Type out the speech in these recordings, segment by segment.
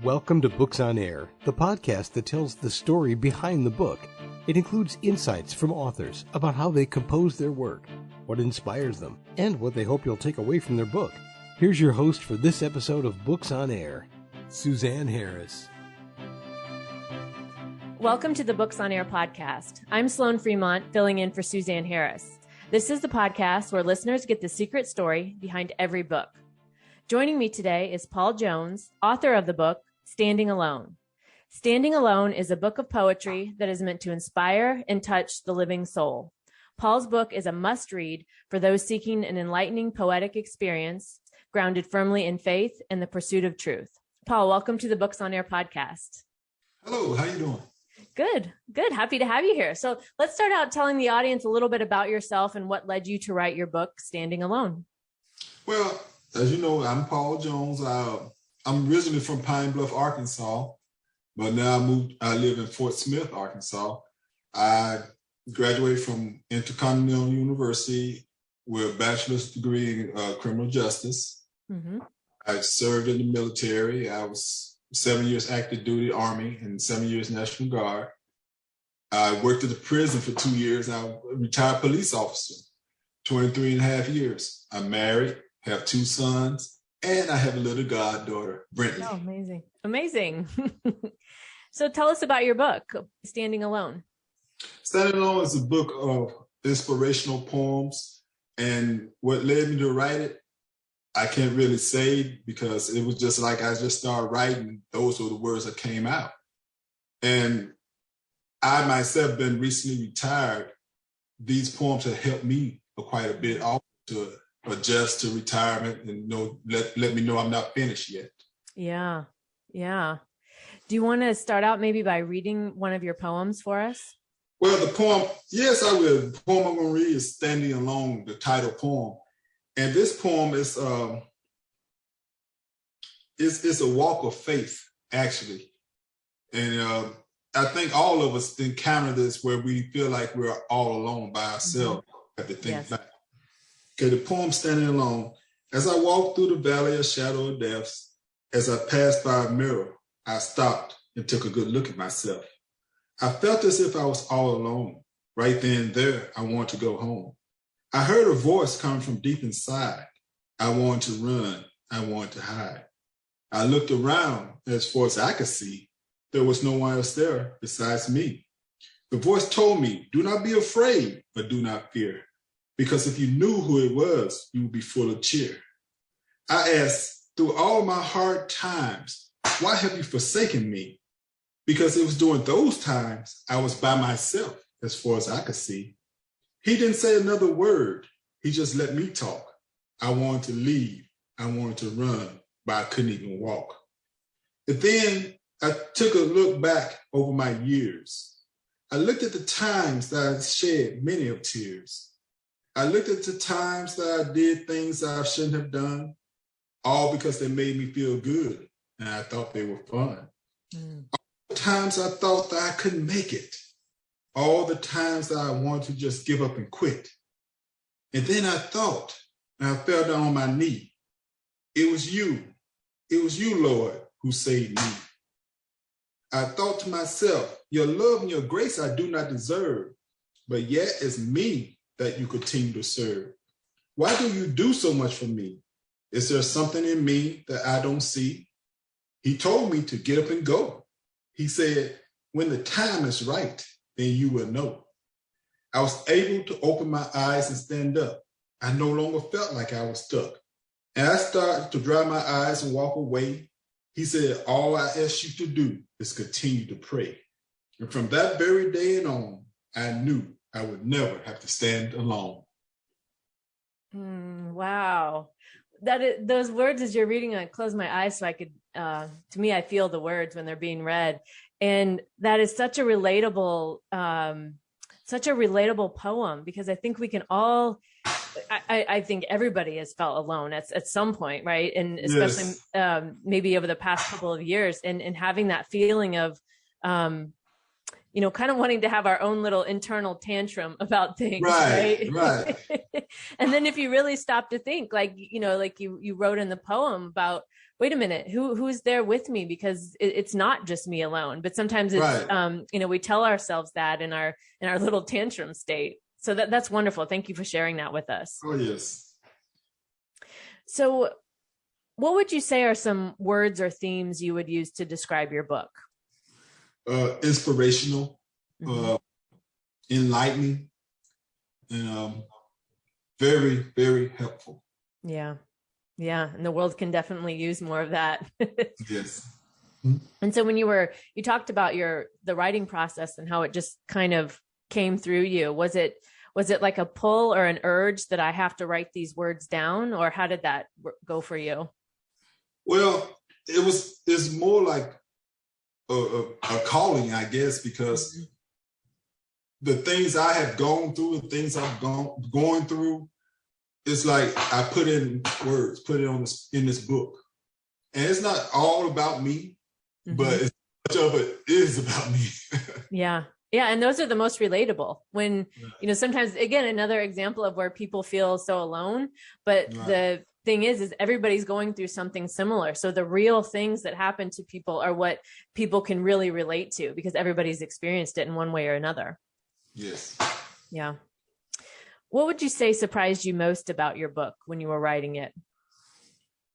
Welcome to Books on Air, the podcast that tells the story behind the book. It includes insights from authors about how they compose their work, what inspires them, and what they hope you'll take away from their book. Here's your host for this episode of Books on Air, Suzanne Harris. Welcome to the Books on Air podcast. I'm Sloan Fremont, filling in for Suzanne Harris. This is the podcast where listeners get the secret story behind every book. Joining me today is Paul Jones, author of the book, Standing Alone. Standing Alone is a book of poetry that is meant to inspire and touch the living soul. Paul's book is a must-read for those seeking an enlightening poetic experience, grounded firmly in faith and the pursuit of truth. Paul, welcome to the Books on Air podcast. Hello, how you doing? Good. Happy to have you here. So let's start out telling the audience a little bit about yourself and what led you to write your book, Standing Alone. Well, as you know, I'm Paul Jones. I'm originally from Pine Bluff, Arkansas, but now I live in Fort Smith, Arkansas. I graduated from Intercontinental University with a bachelor's degree in criminal justice. Mm-hmm. I served in the military. I was 7 years active duty Army and 7 years National Guard. I worked at the prison for 2 years. I'm a retired police officer, 23 and a half years. I'm married, have two sons, and I have a little goddaughter, Brittany. Oh, amazing. So tell us about your book, Standing Alone. Standing Alone is a book of inspirational poems, and what led me to write it, I can't really say because it was just like I just started writing. Those were the words that came out. And I myself been recently retired. These poems have helped me quite a bit also to adjust to retirement and let me know I'm not finished yet. Yeah. Do you want to start out maybe by reading one of your poems for us? Well, the poem, yes, I will. The poem I'm going to read is Standing Alone, the title poem. And this poem is it's a walk of faith, actually. And I think all of us encounter this where we feel like we're all alone by ourselves. Mm-hmm. Have to think back. Okay, the poem Standing Alone. As I walked through the valley of shadow of death, as I passed by a mirror, I stopped and took a good look at myself. I felt as if I was all alone. Right then and there, I wanted to go home. I heard a voice coming from deep inside. I wanted to run. I wanted to hide. I looked around, and as far as I could see, there was no one else there besides me. The voice told me, do not be afraid, but do not fear, because if you knew who it was, you would be full of cheer. I asked, through all my hard times, why have you forsaken me? Because it was during those times I was by myself, as far as I could see. He didn't say another word. He just let me talk. I wanted to leave. I wanted to run, but I couldn't even walk. But then I took a look back over my years. I looked at the times that I shed many of tears. I looked at the times that I did things that I shouldn't have done, all because they made me feel good, and I thought they were fun. All the times I thought that I couldn't make it. All the times that I wanted to just give up and quit. And then I thought, and I fell down on my knee. It was you, Lord, who saved me. I thought to myself, your love and your grace I do not deserve, but yet it's me that you continue to serve. Why do you do so much for me? Is there something in me that I don't see? He told me to get up and go. He said, when the time is right, then you will know. I was able to open my eyes and stand up. I no longer felt like I was stuck. And I started to dry my eyes and walk away. He said, all I ask you to do is continue to pray. And from that very day and on, I knew I would never have to stand alone. Wow. Those words as you're reading, I close my eyes so I could, to me, I feel the words when they're being read. And that is such a relatable poem, because I think we can all, I think everybody has felt alone at some point, right? And especially maybe over the past couple of years, and having that feeling of kind of wanting to have our own little internal tantrum about things. Right. And then if you really stop to think, like you wrote in the poem about, wait a minute, who's there with me? Because it's not just me alone, but sometimes it's, we tell ourselves that in our little tantrum state. So that's wonderful. Thank you for sharing that with us. Oh, yes. So what would you say are some words or themes you would use to describe your book? Inspirational, enlightening, and very, very helpful. Yeah. And the world can definitely use more of that. Yes. And so when you talked about the writing process and how it just kind of came through you, was it like a pull or an urge that I have to write these words down, or how did that go for you? Well, it's more like a calling, I guess, because the things I have gone through, the things I'm going through, it's like I put in words, put it in this book. And it's not all about me, but much of it is about me. Yeah. And those are the most relatable when, sometimes, again, another example of where people feel so alone, but the thing is everybody's going through something similar. So the real things that happen to people are what people can really relate to, because everybody's experienced it in one way or another. Yes. Yeah. What would you say surprised you most about your book when you were writing it?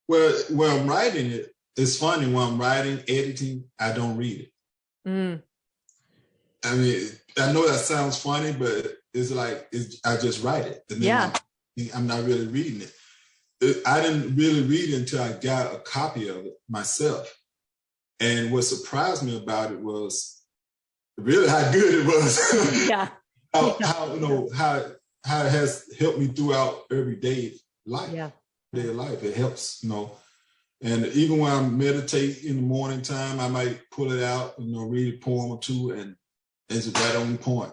Well, when I'm writing it, it's funny. When I'm writing, editing, I don't read it. I mean, I know that sounds funny, but it's like I just write it. And then I'm not really reading it. I didn't really read it until I got a copy of it myself. And what surprised me about it was really how good it was. Yeah. How it has helped me throughout everyday life. Yeah. Day of life. It helps, And even when I meditate in the morning time, I might pull it out, read a poem or two, and it's right on point.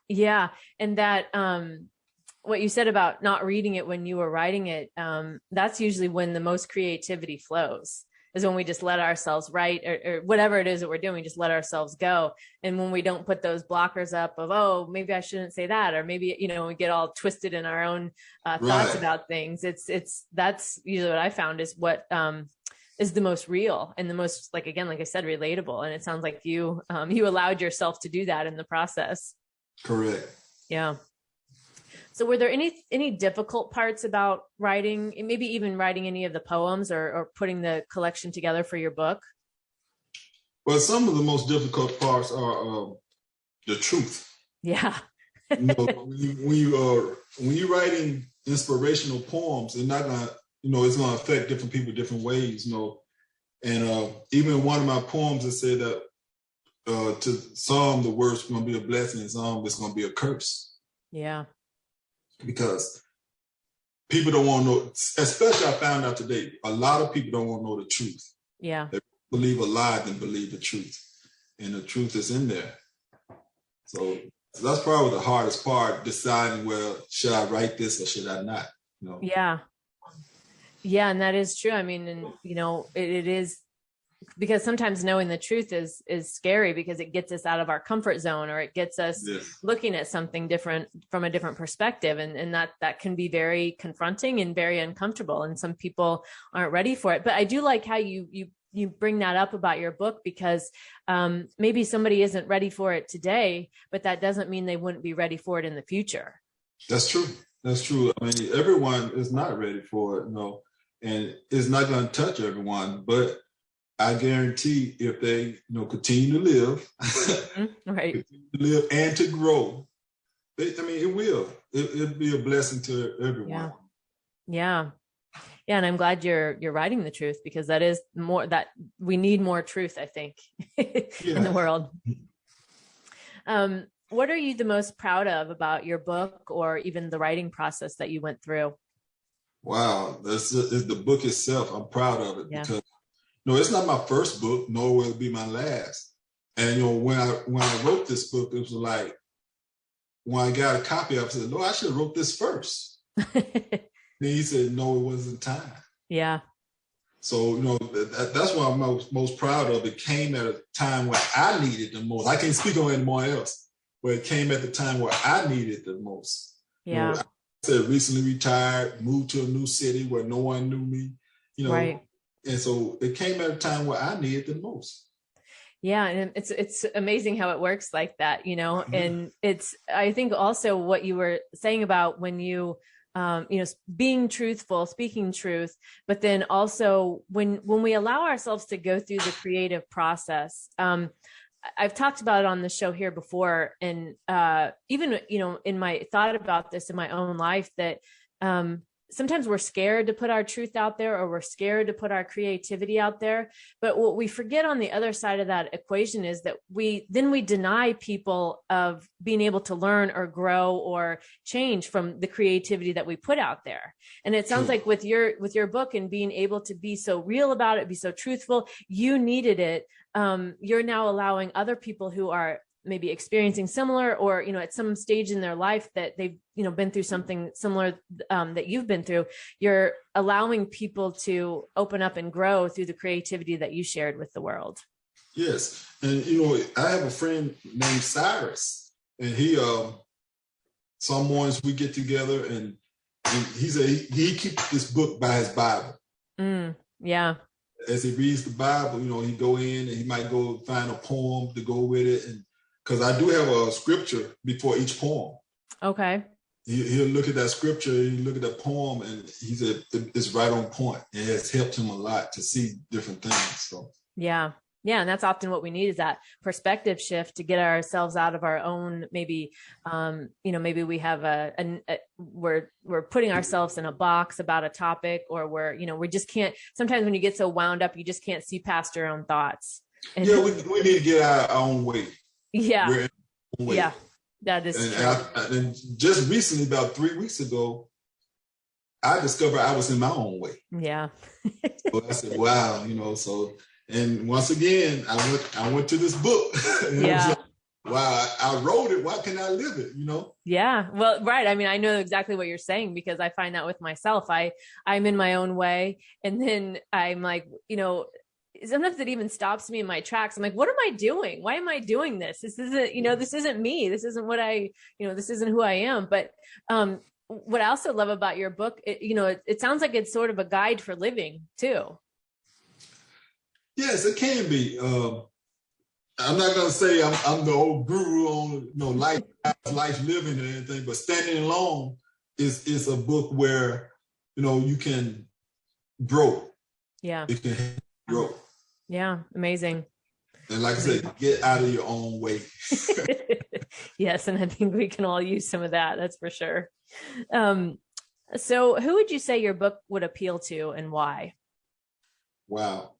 Yeah. And that, what you said about not reading it when you were writing it, that's usually when the most creativity flows, is when we just let ourselves write or whatever it is that we're doing, just let ourselves go. And when we don't put those blockers up of, oh, maybe I shouldn't say that, or maybe, we get all twisted in our own thoughts about things. That's usually what I found is what is the most real and the most, like I said, relatable. And it sounds like you allowed yourself to do that in the process. Correct. Yeah. So were there any difficult parts about writing, maybe even writing any of the poems or putting the collection together for your book? Well, some of the most difficult parts are the truth. Yeah. When you're writing inspirational poems, it's not gonna, it's gonna affect different people different ways, And even in one of my poems, it said that to some the words are gonna be a blessing, and some it's gonna be a curse. Yeah. Because people don't want to know, especially I found out today, a lot of people don't want to know the truth. Yeah. They believe a lie than believe the truth. And the truth is in there. So that's probably the hardest part, deciding, well, should I write this or should I not? Yeah. Yeah. And that is true. I mean, and it is, because sometimes knowing the truth is scary, because it gets us out of our comfort zone, or it gets us looking at something different from a different perspective. And that can be very confronting and very uncomfortable. And some people aren't ready for it. But I do like how you bring that up about your book, because maybe somebody isn't ready for it today, but that doesn't mean they wouldn't be ready for it in the future. That's true. I mean, everyone is not ready for it, and it's not going to touch everyone, but I guarantee if they, continue to live, right, continue to live and to grow, it will. It'll be a blessing to everyone. Yeah. And I'm glad you're writing the truth, because that is more, that we need more truth, I think, in the world. What are you the most proud of about your book, or even the writing process that you went through? Wow, it's the book itself. I'm proud of it because it's not my first book, nor will it be my last. And when I wrote this book, it was like, when I got a copy of it, I said, no, I should have wrote this first. Then he said, no, it wasn't time. Yeah. So, that's what I'm most proud of. It came at a time where I needed the most. I can't speak on anyone else, but it came at the time where I needed the most. Yeah. I said recently retired, moved to a new city where no one knew me, Right. And so it came at a time where I needed the most. Yeah. And it's amazing how it works like that, and I think also what you were saying about when you, being truthful, speaking truth, but then also when we allow ourselves to go through the creative process, I've talked about it on the show here before. And, even, in my thought about this in my own life, that, sometimes we're scared to put our truth out there, or we're scared to put our creativity out there. But what we forget on the other side of that equation is that we deny people of being able to learn or grow or change from the creativity that we put out there. And it sounds like with your book and being able to be so real about it, be so truthful, you needed it. You're now allowing other people who are maybe experiencing similar, or, at some stage in their life that they've, been through something similar, that you've been through, you're allowing people to open up and grow through the creativity that you shared with the world. Yes. And, I have a friend named Cyrus, and he, some mornings we get together and he said he keeps this book by his Bible. Yeah. As he reads the Bible, he go in and he might go find a poem to go with it. And because I do have a scripture before each poem. Okay. He'll look at that scripture, he'll look at that poem, and he said it's right on point. It has helped him a lot to see different things. So yeah. And that's often what we need, is that perspective shift to get ourselves out of our own, maybe, maybe we have we're putting ourselves in a box about a topic, or we just can't, sometimes when you get so wound up, you just can't see past your own thoughts. And we need to get our own way. Yeah. We're in our own way. Yeah. That is true. And just recently, about 3 weeks ago, I discovered I was in my own way. Yeah. So I said, wow, so, and once again, I went to this book. Yeah. Like, wow, I wrote it. Why can't I live it? Yeah. Well, right. I mean, I know exactly what you're saying, because I find that with myself. I'm in my own way. And then I'm like, sometimes it even stops me in my tracks. I'm like, what am I doing? Why am I doing this? This isn't, this isn't me. This isn't what this isn't who I am. But, what I also love about your book, it sounds like it's sort of a guide for living too. Yes, it can be. I'm not going to say I'm the old guru on life living or anything, but Standing Alone is a book where you can grow. Yeah, you can grow. Yeah, amazing. And like I said, get out of your own way. Yes, and I think we can all use some of that. That's for sure. So, who would you say your book would appeal to, and why? Wow.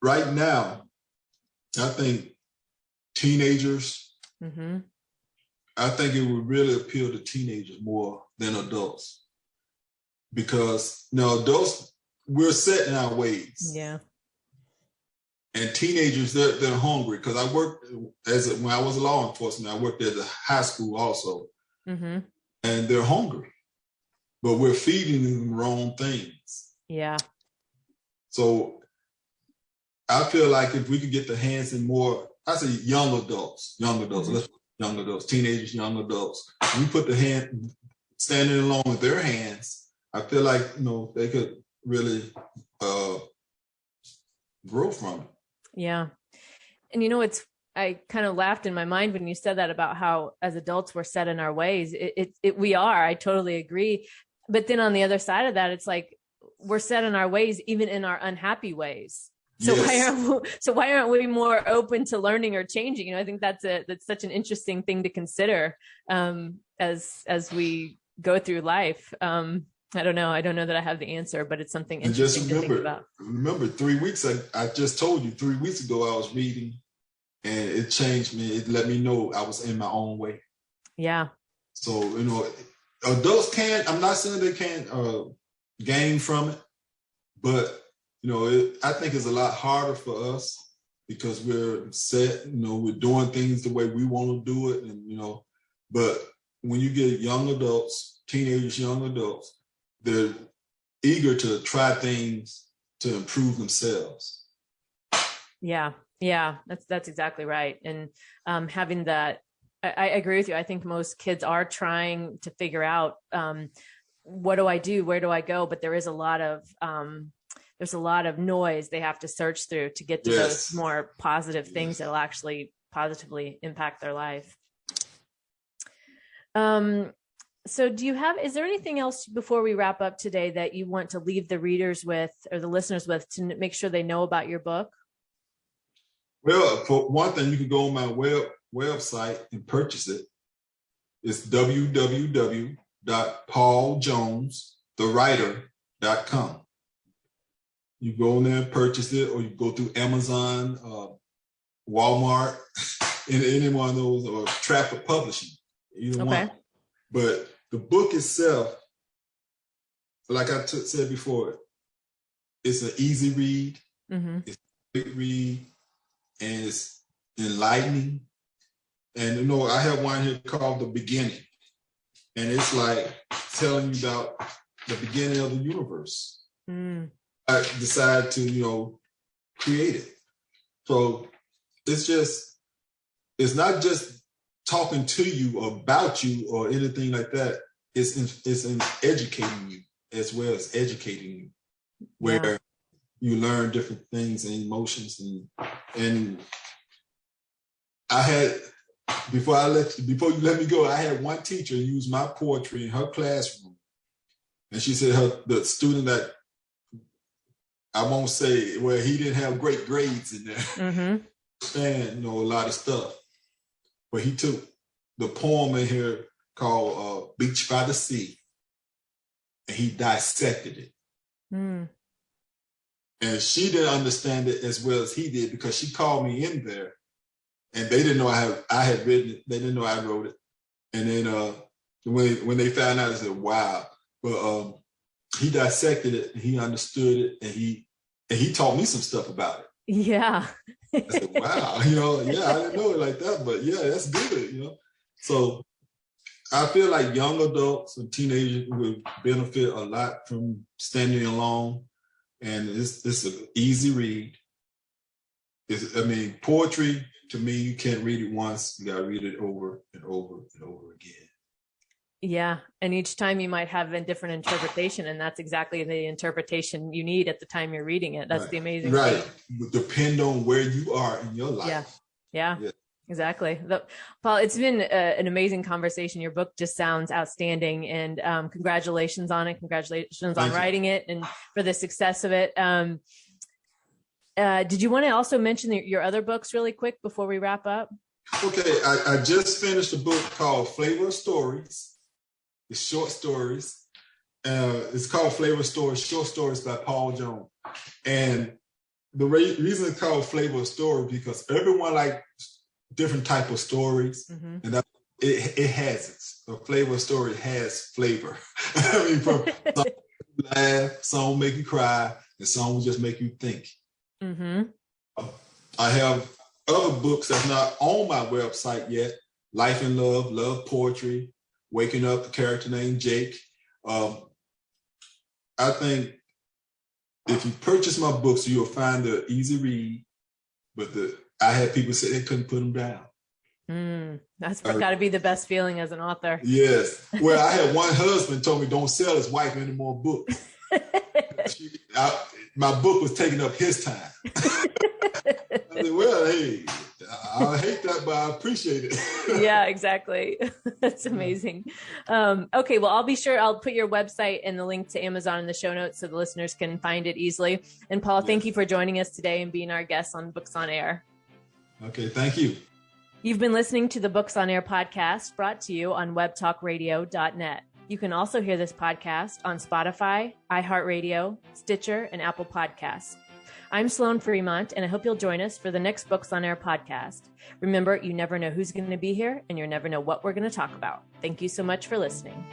Right now, I think teenagers, I think it would really appeal to teenagers more than adults. Because adults, we're set in our ways. Yeah. And teenagers, they're hungry. Because I worked when I was law enforcement, I worked at the high school also. And they're hungry. But we're feeding them the wrong things. Yeah. So I feel like if we could get the hands in more, I say young adults, let's put young adults, teenagers, young adults. We put the hand, Standing Alone with their hands, I feel like, they could really grow from it. Yeah. And I kind of laughed in my mind when you said that about how as adults we're set in our ways. We are, I totally agree. But then on the other side of that, it's like we're set in our ways, even in our unhappy ways. So yes. Why aren't we more open to learning or changing? I think that's such an interesting thing to consider as we go through life. I don't know that I have the answer, but it's something interesting to think about. Remember 3 weeks, I just told you 3 weeks ago I was reading and it changed me. It let me know I was in my own way. Yeah. So, adults I'm not saying they can't gain from it, but, I think it's a lot harder for us because we're set, we're doing things the way we want to do it. And, but when you get young adults, teenagers, young adults, they're eager to try things to improve themselves. Yeah, that's exactly right. And having that, I agree with you. I think most kids are trying to figure out, what do I do? Where do I go? But there is a lot of there's a lot of noise they have to search through to get to those more positive things that will actually positively impact their life. So is there anything else before we wrap up today that you want to leave the readers with or the listeners with to make sure they know about your book? Well, for one thing, you can go on my website and purchase it. It's www.pauljonesthewriter.com. You go in there and purchase it, or you go through Amazon, Walmart, any one of those, or Traffic Publishing, either one. But the book itself, like I said before, it's an easy read, it's a quick read, and it's enlightening. And I have one here called The Beginning, and it's like telling you about the beginning of the universe. I decided to, create it. So it's not just talking to you about you or anything like that. It's in educating you as well as educating you, where you learn different things and emotions. And I had, before you let me go, I had one teacher use my poetry in her classroom, and she said the student that, I won't say, well, he didn't have great grades in there, and a lot of stuff. But he took the poem in here called Beach by the Sea, and he dissected it. And she didn't understand it as well as he did, because she called me in there, and they didn't know I had written it. They didn't know I wrote it. And then when they found out, I said, wow. But he dissected it, and he understood it, and he taught me some stuff about it. Yeah. I said, wow, I didn't know it like that, but that's good, So I feel like young adults and teenagers would benefit a lot from standing alone, and it's an easy read. Poetry, to me, you can't read it once, you gotta read it over and over and over again. Yeah. And each time you might have a different interpretation, and that's exactly the interpretation you need at the time you're reading it. That's the amazing thing. Depend on where you are in your life. Yeah. Exactly. Paul, it's been an amazing conversation. Your book just sounds outstanding, and congratulations on it. Congratulations on writing it and for the success of it. Did you want to also mention your other books really quick before we wrap up? Okay. I just finished a book called Flavor of Stories. It's short stories. It's called Flavor Stories, Short Stories by Paul Jones. And the reason it's called Flavor of Stories, because everyone likes different type of stories, and it has it. A flavor of story has flavor. From some make you laugh, some make you cry, and some will just make you think. I have other books that's not on my website yet: Life and Love, Love Poetry, Waking Up, a character named Jake. I think if you purchase my books, you'll find the easy read, but I had people say they couldn't put them down. That's got to be the best feeling as an author. Yes. Well, I had one husband told me don't sell his wife any more books. My book was taking up his time. I said, well, hey, I hate that, but I appreciate it. Yeah, exactly. That's amazing. Okay, well, I'll be sure I'll put your website and the link to Amazon in the show notes so the listeners can find it easily. And Paul, thank you for joining us today and being our guest on Books on Air. Okay, thank you. You've been listening to the Books on Air podcast, brought to you on webtalkradio.net. You can also hear this podcast on Spotify, iHeartRadio, Stitcher, and Apple Podcasts. I'm Sloan Fremont, and I hope you'll join us for the next Books on Air podcast. Remember, you never know who's going to be here, and you never know what we're going to talk about. Thank you so much for listening.